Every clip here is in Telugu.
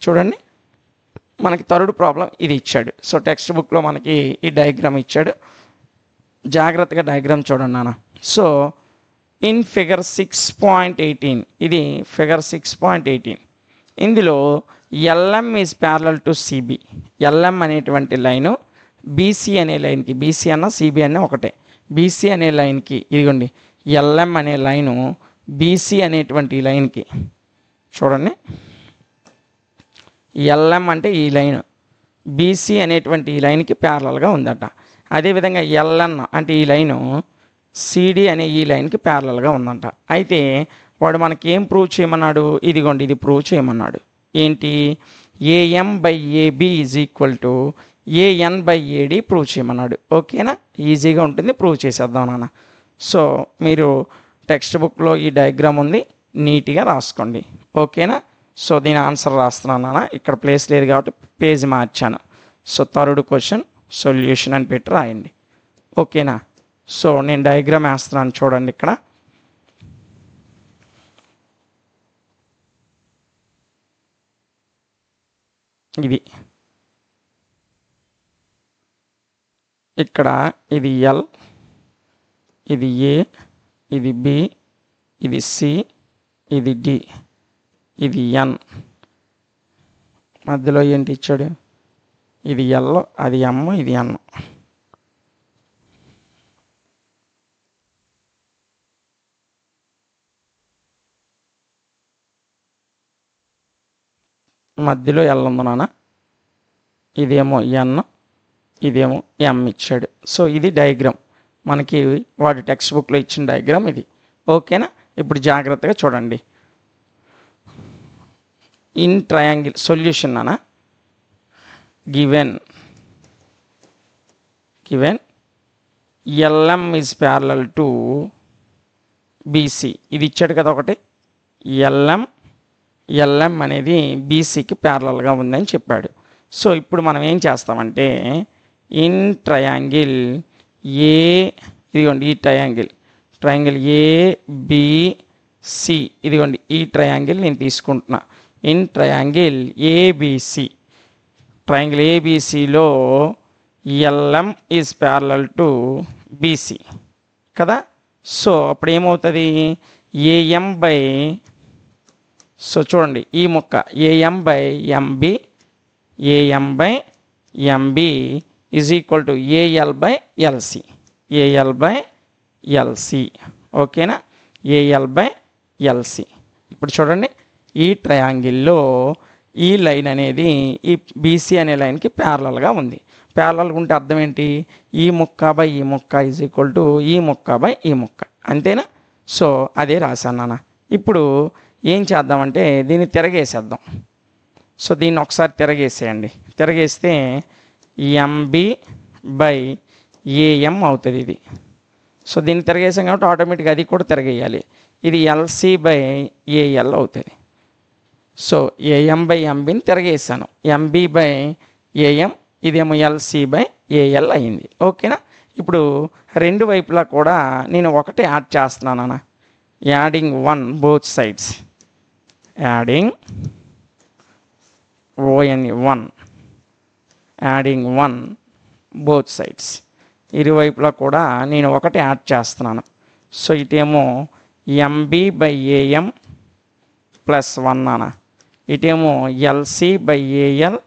చూడండి మనకి థర్డ్ ప్రాబ్లం ఇది ఇచ్చాడు. సో టెక్స్ట్ బుక్లో మనకి ఈ డయాగ్రామ్ ఇచ్చాడు, జాగ్రత్తగా డయాగ్రామ్ చూడండి నాన్న. సో ఇన్ ఫిగర్ 6.18, ఇది ఫిగర్ 6.18, ఇందులో LM is parallel to CB. LM అనేటువంటి లైను బీసీ అనే లైన్కి, బీసీ అన్న సిబి అన్న ఒకటే, బీసీ అనే లైన్కి, ఇదిగోండి ఎల్ఎం అనే లైను బీసీ అనేటువంటి లైన్కి, చూడండి ఎల్ఎం అంటే ఈ లైన్ బీసీ అనేటువంటి ఈ లైన్కి ప్యారలల్గా ఉందట. అదేవిధంగా ఎల్ఎన్ అంటే ఈ లైను సిడి అనే ఈ లైన్కి ప్యారలల్గా ఉందంట. అయితే వాడు మనకి ఏం ప్రూవ్ చేయమన్నాడు, ఇదిగోండి ఇది ప్రూవ్ చేయమన్నాడు. ఏంటి, AM by AB is equal to AN by AD prove చేయమన్నాడు. ఓకేనా, ఈజీగా ఉంటుంది, ప్రూవ్ చేసేద్దాం నాన్న. సో మీరు టెక్స్ట్ బుక్లో ఈ డయాగ్రామ్ ఉంది, నీట్గా రాసుకోండి. ఓకేనా, సో దీని ఆన్సర్ రాస్తున్నాను నాన్న, ఇక్కడ ప్లేస్ లేదు కాబట్టి పేజ్ మార్చాను. సో థర్డ్ క్వశ్చన్ సొల్యూషన్ అని పెట్టి రాయండి. ఓకేనా, సో నేను డయాగ్రామ్ వేస్తున్నాను చూడండి. ఇక్కడ ఇది, ఇక్కడ ఇది ఎల్, ఇది ఏ, ఇది బి, ఇది సి, ఇది డి, ఇది ఎన్, మధ్యలో ఏంటి ఇచ్చాడు, ఇది ఎల్, అది ఎమ్, ఇది ఎన్. మధ్యలో ఎల్ ఉంది నాన్న, ఇదేమో ఎన్, ఇదేమో ఎం ఇచ్చాడు. సో ఇది డయాగ్రామ్, మనకి వాడి టెక్స్ట్ బుక్లో ఇచ్చిన డయాగ్రామ్ ఇది. ఓకేనా, ఇప్పుడు జాగ్రత్తగా చూడండి. ఇన్ ట్రయాంగిల్ సొల్యూషన్ నాన్న, given LM is parallel to BC, ఇది ఇచ్చాడు కదా ఒకటి, ఎల్ఎం అనేది బీసీకి ప్యారలల్గా ఉందని చెప్పాడు. సో ఇప్పుడు మనం ఏం చేస్తామంటే ఇన్ ట్రయాంగిల్ ఏ, ఇదిగోండి ఈ ట్రయాంగిల్ ఏబిసి, ఇదిగోండి ఈ ట్రయాంగిల్ నేను తీసుకుంటున్నా. ఇన్ ట్రయాంగిల్ ఏబిసి, ట్రయాంగిల్ ఏబిసిలో LM is parallel to BC కదా. సో అప్పుడు ఏమవుతుంది, ఏఎం బై, సో చూడండి ఈ ముక్క AM by MB is equal to AL by LC. ఓకేనా, ఏఎల్ బై ఎల్సి. ఇప్పుడు చూడండి ఈ ట్రయాంగిల్లో ఈ లైన్ అనేది ఈ బీసీ అనే లైన్కి ప్యారలల్గా ఉంది. ప్యారలల్గా ఉంటే అర్థం ఏంటి, ఈ ముక్క బై ఈ ముక్క ఈజ్ ఈక్వల్ టు ఈ ముక్క బై ఈ ముక్క, అంతేనా. సో అదే రాశాను నాన్న. ఇప్పుడు ఏం చేద్దామంటే దీన్ని తిరగేసేద్దాం. సో దీన్ని ఒకసారి తిరగేసేయండి. తిరగేస్తే ఎంబి బై ఏఎం అవుతుంది ఇది. సో దీన్ని తిరగేసాం కాబట్టి ఆటోమేటిక్గా అది కూడా తిరగేయాలి. ఇది ఎల్సి బై ఏఎల్ అవుతుంది. సో ఏఎం బై ఎంబిని తిరగేసాను, ఎంబి బై ఏఎం, ఇదేమో ఎల్సి బై ఏఎల్ అయింది. ఓకేనా, ఇప్పుడు రెండు వైపులా కూడా నేను ఒకటే యాడ్ చేస్తున్నాను అన్న, adding 1 both sides, adding ON1, adding 1 both sides, ఇరువైపులా కూడా నేను ఒకటి యాడ్ చేస్తున్నాను. సో ఇటేమో ఎంబి బై ఏఎం ప్లస్ 1 నాన్న, ఇటేమో ఎల్సి బై ఏఎల్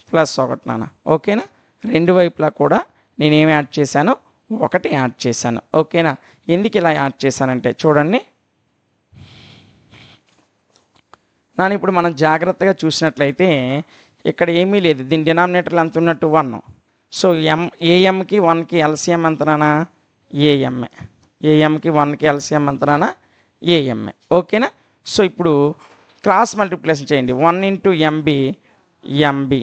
ప్లస్ 1 నాన్న. ఓకేనా, రెండు వైపులా కూడా నేనేమి యాడ్ చేశాను, ఒకటి యాడ్ చేశాను. ఓకేనా, ఎందుకు ఇలా యాడ్ చేశానంటే చూడండి నాన్న, ఇప్పుడు మనం జాగ్రత్తగా చూసినట్లయితే ఇక్కడ ఏమీ లేదు, దీని డినామినేటర్లు ఎంత ఉన్నట్టు 1. సో ఏఎంకి 1కి ఎల్సిఎం ఎంతనా, ఏఎంఏ, ఏఎంకి 1కి ఎల్సిఎం ఎంతనా, ఏఎంఏ. ఓకేనా, సో ఇప్పుడు క్రాస్ మల్టిప్లికేషన్ చేయండి. 1 into MB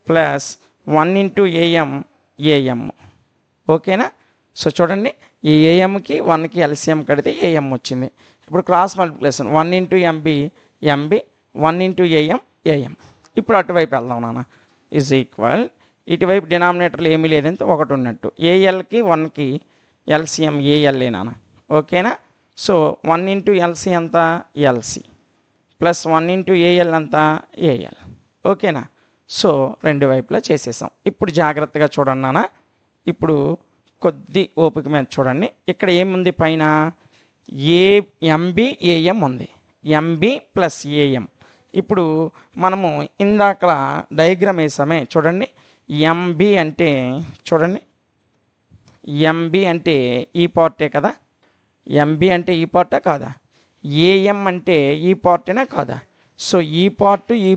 plus 1 into AM. ఓకేనా, సో చూడండి ఈ ఏఎంకి 1కి ఎల్సిఎం కడితే ఏఎం వచ్చింది. ఇప్పుడు cross multiplication 1 into MB 1 into AM. ఇప్పుడు అటువైపు వెళ్దాం నాన్న, ఈజ్ ఈక్వల్, ఇటువైపు డినామినేటర్లు ఏమీ లేదంటే 1 ఉన్నట్టు, ఏఎల్కి 1కి ఎల్సిఎం ఏఎల్ఏ నాన్న. ఓకేనా, సో 1 ఇంటూ ఎల్సి ఎంత, ఎల్సి ప్లస్ 1 ఇంటూ ఏఎల్ అంతా ఏఎల్. ఓకేనా? సో రెండు వైపులా చేసేసాం. ఇప్పుడు జాగ్రత్తగా చూడండి నాన్న. ఇప్పుడు కొద్ది ఓపిక మీద చూడండి. ఇక్కడ ఏముంది పైన? ఎంబి ఏఎం ఉంది. MB plus AM. ఇప్పుడు మనము ఇందాక డయాగ్రామ్ వేసామే చూడండి. ఎంబి అంటే చూడండి, ఎంబి అంటే ఈ పార్టే కదా. ఎంబి అంటే ఈ పార్టా కాదా? ఏఎం అంటే ఈ పార్టేనా కాదా? సో ఈ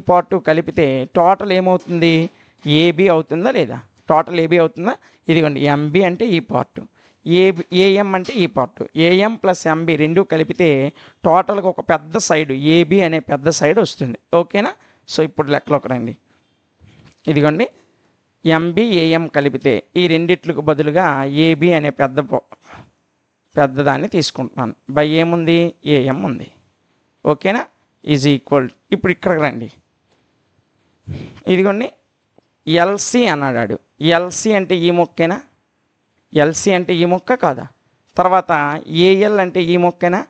పార్టు కలిపితే టోటల్ ఏమవుతుంది? ఏబి అవుతుందా లేదా? టోటల్ ఏబి అవుతుందా? ఇదిగోండి, ఎంబి అంటే ఈ పార్టు, ఏఎం అంటే ఈ పార్టు. ఏఎం ప్లస్ ఎంబి రెండు కలిపితే టోటల్గా ఒక పెద్ద సైడ్ ఏబి అనే పెద్ద సైడ్ వస్తుంది. ఓకేనా? సో ఇప్పుడు లెక్కలోకి రండి. ఇదిగోండి, ఎంబి ఏఎం కలిపితే ఈ రెండిట్లకు బదులుగా ఏబి అనే పెద్దదాన్ని తీసుకుంటున్నాను. బై ఏముంది? ఏఎం ఉంది. ఓకేనా? Is equal. ఇప్పుడు ఇక్కడికి రండి. ఇదిగోండి, ఎల్సి అన్నాడు. ఎల్సి అంటే ఈ మొక్కేనా? ఎల్సి అంటే ఈ మొక్క కాదా? తర్వాత ఏఎల్ అంటే ఈ మొక్కేనా?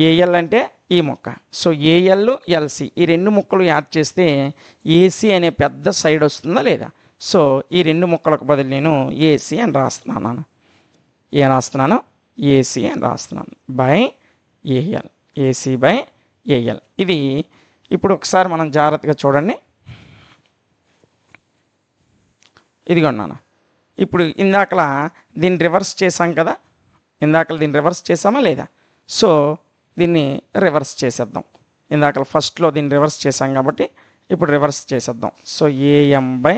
ఏఎల్ అంటే ఈ మొక్క. సో ఏఎల్ ఎల్సి ఈ రెండు ముక్కలు యాడ్ చేస్తే ఏసీ అనే పెద్ద సైడ్ వస్తుందా లేదా? సో ఈ రెండు ముక్కలకు బదులు నేను ఏసీ అని రాస్తున్నాను. ఏం రాస్తున్నాను? ఏసీ అని రాస్తున్నాను. By AL. AC by AL. ఇది ఇప్పుడు ఒకసారి మనం జాగ్రత్తగా చూడండి. ఇదిగోండి నాన్న, ఇప్పుడు ఇందాకలా దీన్ని రివర్స్ చేసాం కదా. దీన్ని రివర్స్ చేసామా లేదా? సో దీన్ని రివర్స్ చేసేద్దాం. ఇందాక ఫస్ట్లో దీన్ని రివర్స్ చేసాం కాబట్టి ఇప్పుడు రివర్స్ చేసేద్దాం. So AM by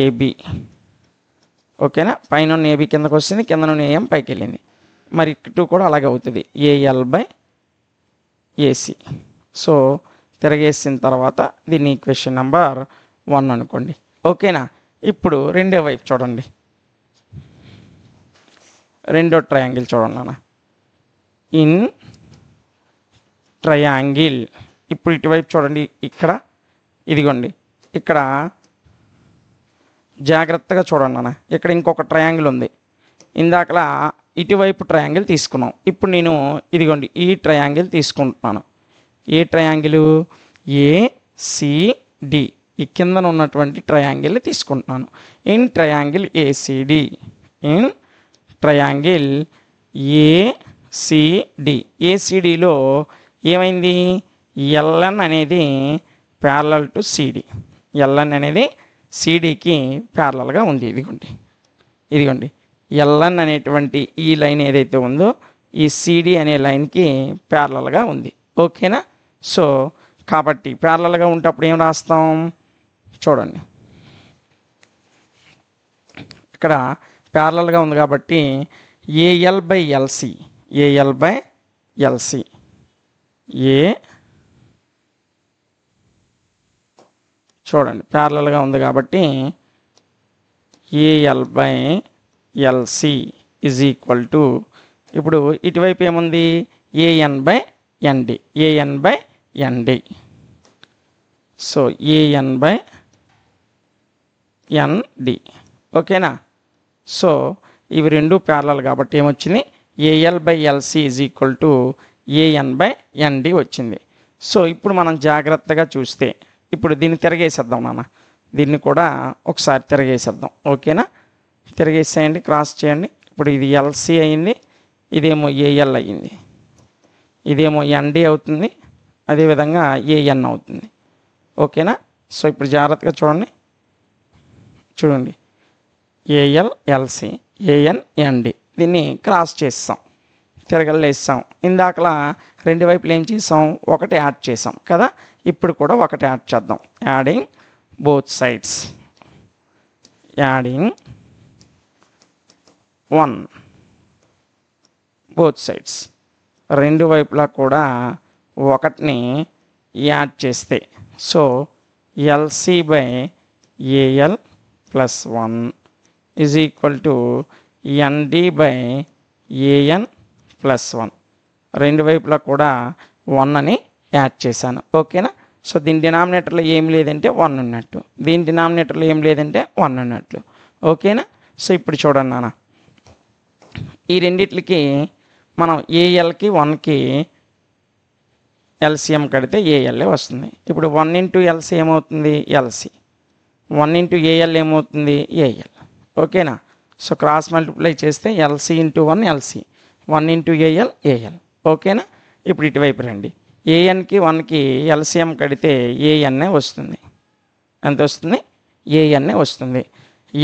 AB. ఓకేనా? పైన ఏబి కిందకు వస్తుంది, కింద నుండి ఏఎం పైకి వెళ్ళింది. మరి ఇటు కూడా అలాగే అవుతుంది, ఏఎల్ బై ఏసీ. సో తిరగేసిన తర్వాత దీన్ని ఈక్వేషన్ నెంబర్ 1 అనుకోండి. ఓకేనా? ఇప్పుడు రెండో వైపు చూడండి. రెండో ట్రయాంగిల్ చూడండి నాన్న. In triangle. ఇప్పుడు ఇటువైపు చూడండి. ఇక్కడ ఇదిగోండి, ఇక్కడ జాగ్రత్తగా చూడండి నాన్న. ఇక్కడ ఇంకొక ట్రయాంగిల్ ఉంది. ఇందాకలా ఇటువైపు ట్రయాంగిల్ తీసుకున్నాం. ఇప్పుడు నేను ఇదిగోండి ఈ ట్రయాంగిల్ తీసుకుంటున్నాను. ఏ ట్రయాంగిల్? ఏసిడి. ఈ కిందన ఉన్నటువంటి ట్రయాంగిల్ తీసుకుంటున్నాను. In triangle ACD. In triangle ACD. ఏసిడిలో ఏమైంది? ఎల్ఎన్ అనేది ప్యారలల్ టు సిడి. ఎల్ఎన్ అనేది సిడికి ప్యారలల్గా ఉంది. ఇదిగోండి ఎల్ఎన్ అనేటువంటి ఈ లైన్ ఏదైతే ఉందో ఈ సిడి అనే లైన్కి ప్యారలల్గా ఉంది. ఓకేనా? సో కాబట్టి ప్యారలల్గా ఉంటప్పుడు ఏం రాస్తాం చూడండి. ఇక్కడ ప్యారలల్గా ఉంది కాబట్టి AL by LC. AL by LC. చూడండి ప్యారలల్గా ఉంది కాబట్టి AL by LC is equal to, ఇప్పుడు ఇటువైపు ఏముంది? AN by ND. AN by ND. So AN by ND. ఓకేనా? సో ఇవి రెండు ప్యారలల్ కాబట్టి ఏమొచ్చింది? AL by LC is equal to AN by ND వచ్చింది. సో ఇప్పుడు మనం జాగ్రత్తగా చూస్తే ఇప్పుడు దీన్ని తిరగేసేద్దాం నాన్న. దీన్ని కూడా ఒకసారి తిరగేసేద్దాం. ఓకేనా? తిరగేసేయండి, క్రాస్ చేయండి. ఇప్పుడు ఇది ఎల్సి అయింది, ఇదేమో ఏఎల్ అయ్యింది, ఇదేమో ఎన్డి అవుతుంది, అదేవిధంగా ఏఎన్ అవుతుంది. ఓకేనా? సో ఇప్పుడు జాగ్రత్తగా చూడండి. AL LC, AN ND. దీన్ని క్రాస్ చేస్తాం, తిరగలేస్తాం. ఇందాకలా రెండు వైపులు ఏం చేసాం? ఒకటి యాడ్ చేసాం కదా. ఇప్పుడు కూడా ఒకటి యాడ్ చేద్దాం. Adding both sides. Adding 1 both sides. రెండు వైపులా కూడా ఒకటిని యాడ్ చేస్తే so LC by AL plus 1 is equal to ND by AN plus 1. రెండు వైపులా కూడా 1 అని యాడ్ చేశాను. ఓకేనా? సో దీని డినామినేటర్లో ఏం లేదంటే 1 ఉన్నట్టు, దీని డినామినేటర్లో ఏం లేదంటే 1 ఉన్నట్లు. ఓకేనా? సో ఇప్పుడు చూడండి నాన్న, ఈ రెండిట్లకి మనం ఏఎల్కి 1కి ఎల్సిఎం కడితే ఏఎల్ఏ వస్తుంది. ఇప్పుడు 1 ఇంటూ ఎల్సి ఏమవుతుంది? ఎల్సి. 1 ఇంటూ ఏఎల్ ఏమవుతుంది? ఏఎల్. ఓకేనా? సో క్రాస్ మల్టిప్లై చేస్తే LC into 1 LC, 1 into AL AL. ఓకేనా? ఇప్పుడు ఇటువైపు రండి. ఏఎన్కి 1కి ఎల్సిఎం కడితే ఏఎన్ఏ వస్తుంది. ఎంత వస్తుంది? ఏఎన్ఏ వస్తుంది.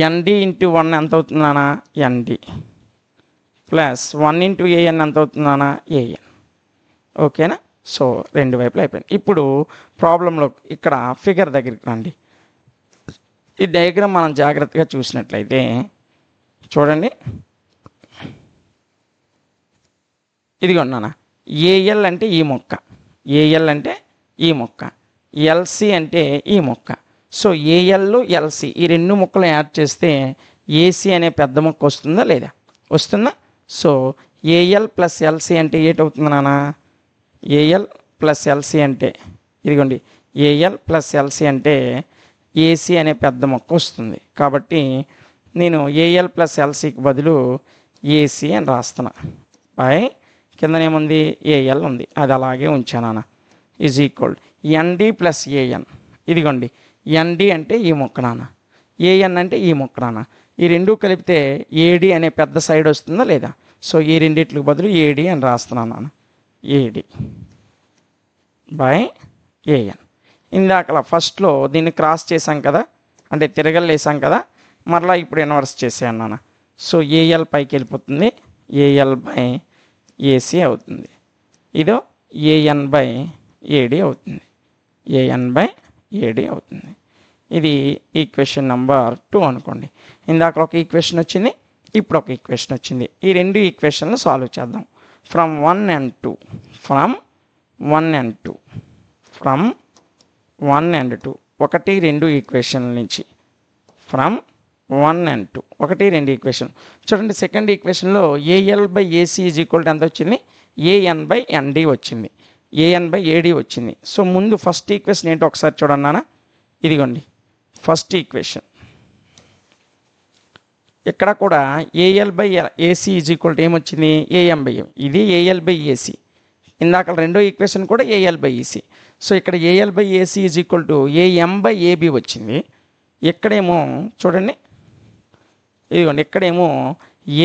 ఎన్డి ఇంటూ 1 ఎంత అవుతుందానా? ఎన్డి ప్లస్ 1 ఇంటూ ఏఎన్ ఎంత అవుతుందానా? ఏఎన్. ఓకేనా? సో రెండు వైపులు అయిపోయింది. ఇప్పుడు ప్రాబ్లంలో ఇక్కడ ఫిగర్ దగ్గరికి రండి. ఈ డయాగ్రామ్ మనం జాగ్రత్తగా చూసినట్లయితే చూడండి, ఇదిగోండి. ఏఎల్ అంటే ఈ మొక్క, ఏఎల్ అంటే ఈ మొక్క, ఎల్సి అంటే ఈ మొక్క. సో ఏఎల్ ఎల్సి ఈ రెండు మొక్కలు యాడ్ చేస్తే ఏసీ అనే పెద్ద మొక్క వస్తుందా లేదా? వస్తుందా? సో ఏఎల్ ప్లస్ ఎల్సి అంటే ఏటవుతుంది నాన్న? ఏఎల్ ప్లస్ ఎల్సి అంటే ఇదిగోండి, ఏఎల్ ప్లస్ ఎల్సి అంటే ఏసీ అనే పెద్ద మొక్క వస్తుంది. కాబట్టి నేను ఏఎల్ ప్లస్ ఎల్సికి బదులు ఏసీ అని రాస్తున్నా. బై కిందనేముంది? ఏఎల్ ఉంది, అది అలాగే ఉంచాను. Is equal ND plus AN. ఇదిగోండి, ఎన్డి అంటే ఈ మొక్క నాన్న, ఏఎన్ అంటే ఈ మొక్క నాన్న. ఈ రెండు కలిపితే ఏడి అనే పెద్ద సైడ్ వస్తుందా లేదా? సో ఈ రెండిట్లకు బదులు ఏడి అని రాస్తున్నాను నాన్న. AD by AN. ఇందాకలా ఫస్ట్లో దీన్ని క్రాస్ చేసాం కదా, అంటే తిరగలేసాం కదా, మరలా ఇప్పుడు ఇన్వర్స్ చేసాను నాన్న. సో ఏఎల్ పైకి వెళ్ళిపోతుంది, ఏఎల్ బై ఏసీ అవుతుంది. ఇదో ఏఎన్ బై ఏడి అవుతుంది, ఏఎన్ బై ఏడి అవుతుంది. ఇది ఈక్వేషన్ నెంబర్ 2 అనుకోండి. ఇందాక ఒక ఈక్వేషన్ వచ్చింది, ఇప్పుడు ఒక ఈక్వేషన్ వచ్చింది. ఈ రెండు ఈక్వేషన్లు సాల్వ్ చేద్దాం. From 1 and 2, from 1 and 2, from 1 and 2, 1, 2 ఈక్వేషన్ల నుంచి. From 1 and 2, 1, 2 equation. చూడండి, సెకండ్ ఈక్వేషన్లో AL by AC is equal to ఎంత వచ్చింది? ఏఎన్ బై ఎన్డి వచ్చింది, ఏఎన్ బై ఏడి వచ్చింది. సో ముందు ఫస్ట్ ఈక్వేషన్ ఏంటో ఒకసారి చూడండి నాన్న. ఇదిగోండి ఫస్ట్ ఈక్వేషన్. ఇక్కడ కూడా AL by AC is equal to ఏమొచ్చింది? AM by M. ఇది ఏఎల్ బై ఏసీ. ఇందాక రెండో ఈక్వేషన్ కూడా ఏఎల్ బై ఈసీ. సో ఇక్కడ AL by AC is equal to AM by AB వచ్చింది. ఇక్కడేమో చూడండి, ఇదిగోండి ఇక్కడేమో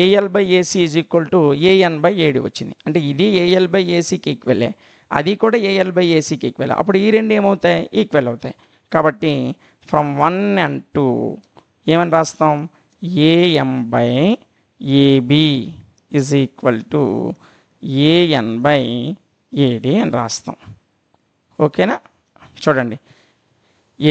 AL by AC is equal to AN by AD వచ్చింది. అంటే ఇది ఏఎల్ బై ఏసీకి ఈక్వెలే, అది కూడా ఏఎల్ బై ఏసీకి ఈక్వెల్. అప్పుడు ఈ రెండు ఏమవుతాయి? ఈక్వెల్ అవుతాయి. కాబట్టి ఫ్రమ్ 1 and 2 ఏమని రాస్తాం? AM by AB is equal to AN by AD అని రాస్తాం. ఓకేనా? చూడండి,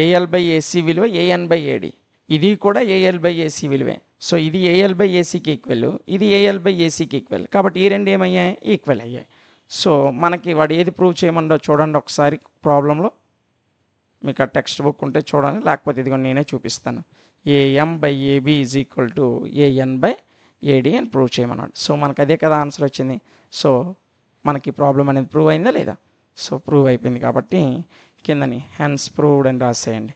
ఏఎల్ బై ఏసీ విలువ ఏఎన్ బై ఏడి, ఇది కూడా ఏఎల్ బై ఏసీ విలువే. సో ఇది ఏఎల్ బై ఏసీకి ఈక్వెల్, ఇది ఏఎల్ బై ఏసీకి ఈక్వెల్. కాబట్టి ఈ రెండు ఏమయ్యాయి? ఈక్వెల్ అయ్యాయి. సో మనకి వాడు ఏది ప్రూవ్ చేయమండో చూడండి ఒకసారి ప్రాబ్లంలో. మీకు ఆ టెక్స్ట్ బుక్ ఉంటే చూడండి, లేకపోతే ఇదిగో నేనే చూపిస్తాను. AM by AB is equal to AN by AD అని ప్రూవ్ చేయమన్నాడు. సో మనకు అదే కదా ఆన్సర్ వచ్చింది. సో మనకి ప్రాబ్లం అనేది ప్రూవ్ అయిందా లేదా? సో ప్రూవ్ అయిపోయింది. కాబట్టి కిందని హెన్స్ ప్రూవ్డ్ అని రాసేయండి.